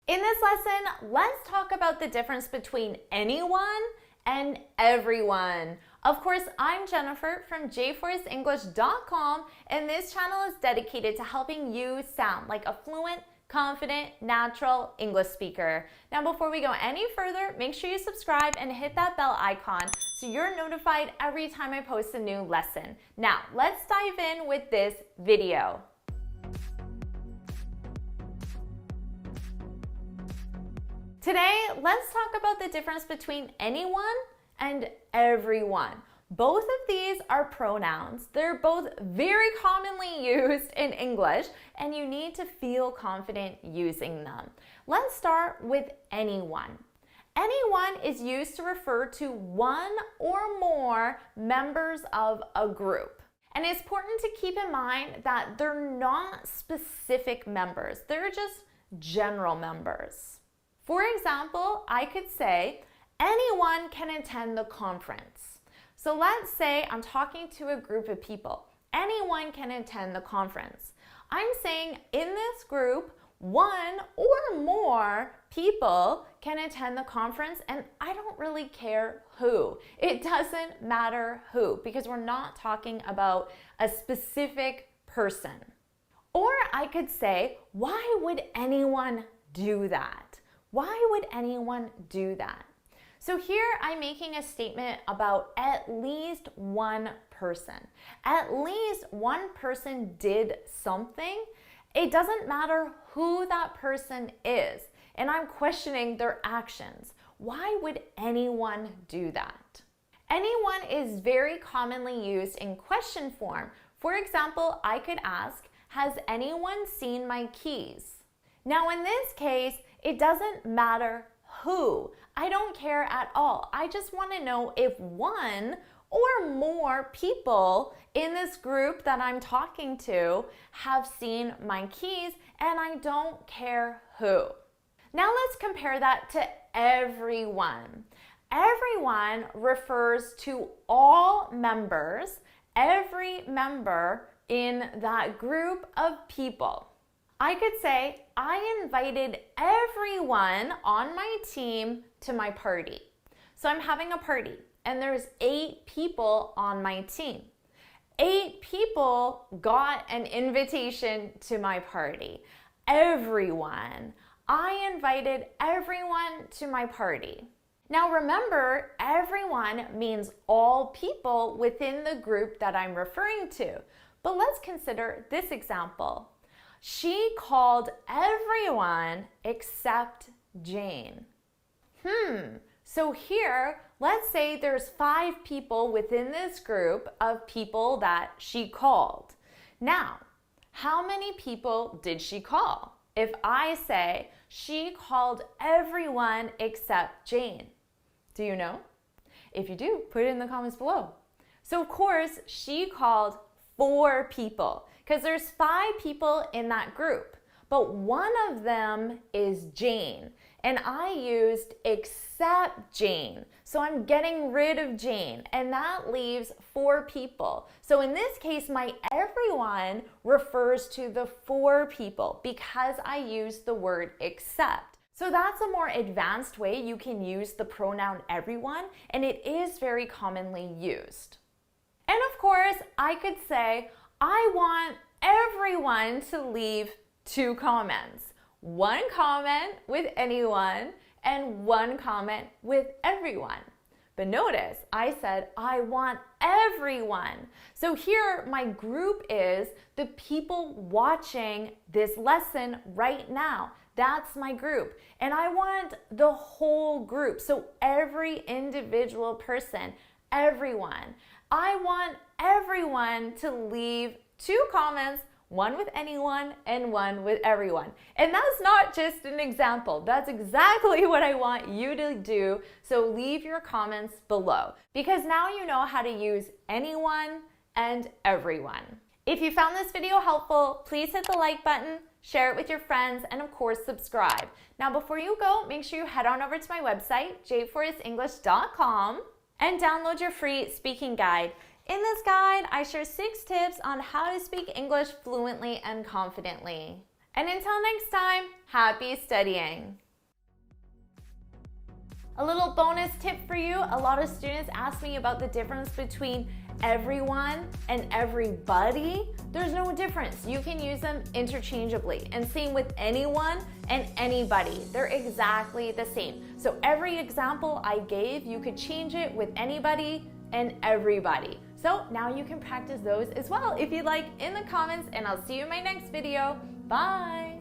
In this lesson, let's talk about the difference between anyone and everyone. Of course, I'm Jennifer from jforrestenglish.com, and this channel is dedicated to helping you sound like a fluent, confident, natural English speaker. Now, before we go any further, make sure you subscribe and hit that bell icon so you're notified every time I post a new lesson. Now, let's dive in with this video. Today, let's talk about the difference between anyone and everyone. Both of these are pronouns. They're both very commonly used in English, and you need to feel confident using them. Let's start with anyone. Anyone is used to refer to one or more members of a group. And it's important to keep in mind that they're not specific members. They're just general members. For example, I could say, anyone can attend the conference. So let's say I'm talking to a group of people. Anyone can attend the conference. I'm saying in this group, one or more people can attend the conference, and I don't really care who. It doesn't matter who, because we're not talking about a specific person. Or I could say, why would anyone do that? Why would anyone do that? So here I'm making a statement about at least one person. At least one person did something. It doesn't matter who that person is, and I'm questioning their actions. Why would anyone do that? Anyone is very commonly used in question form. For example, I could ask, has anyone seen my keys? Now in this case, it doesn't matter who. I don't care at all. I just want to know if one or more people in this group that I'm talking to have seen my keys, and I don't care who. Now let's compare that to everyone. Everyone refers to all members, every member in that group of people. I could say, I invited everyone on my team to my party. So I'm having a party, and there's 8 people on my team. 8 people got an invitation to my party. Everyone. I invited everyone to my party. Now remember, everyone means all people within the group that I'm referring to. But let's consider this example. She called everyone except Jane. So here, let's say there's 5 people within this group of people that she called. Now, how many people did she call? If I say she called everyone except Jane, do you know? If you do, put it in the comments below. So of course, she called 4 people, because there's 5 people in that group, but one of them is Jane, and I used except Jane. So I'm getting rid of Jane, and that leaves 4 people. So in this case, my everyone refers to the 4 people because I used the word except. So that's a more advanced way you can use the pronoun everyone, and it is very commonly used. And of course, I could say, I want everyone to leave 2 comments. 1 comment with anyone and 1 comment with everyone. But notice, I said, I want everyone. So here, my group is the people watching this lesson right now. That's my group. And I want the whole group. So every individual person, everyone. I want everyone to leave 2 comments, 1 with anyone and 1 with everyone. And that's not just an example. That's exactly what I want you to do. So leave your comments below, because now you know how to use anyone and everyone. If you found this video helpful, please hit the like button, share it with your friends, and of course, subscribe. Now, before you go, make sure you head on over to my website, jforrestenglish.com, and download your free speaking guide. In this guide, I share 6 tips on how to speak English fluently and confidently. And until next time, happy studying. A little bonus tip for you, a lot of students ask me about the difference between everyone and everybody. There's no difference. You can use them interchangeably. And same with anyone and anybody. They're exactly the same. So every example I gave, you could change it with anybody and everybody. So now you can practice those as well if you'd like in the comments, and I'll see you in my next video. Bye!